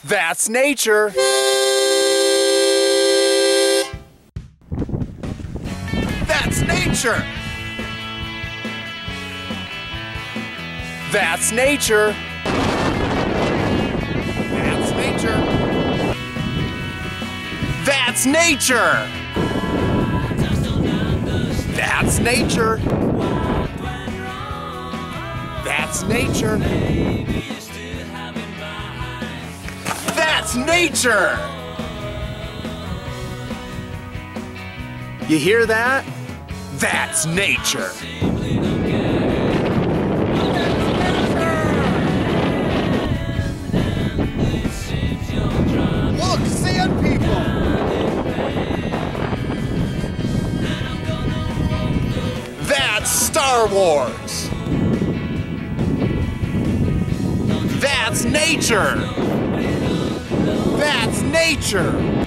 That's nature. That's nature. That's nature. That's nature. That's nature. That's nature. That's nature. That's nature. You hear that? That's nature. Look, sand people. That's Star Wars. That's nature. That's nature.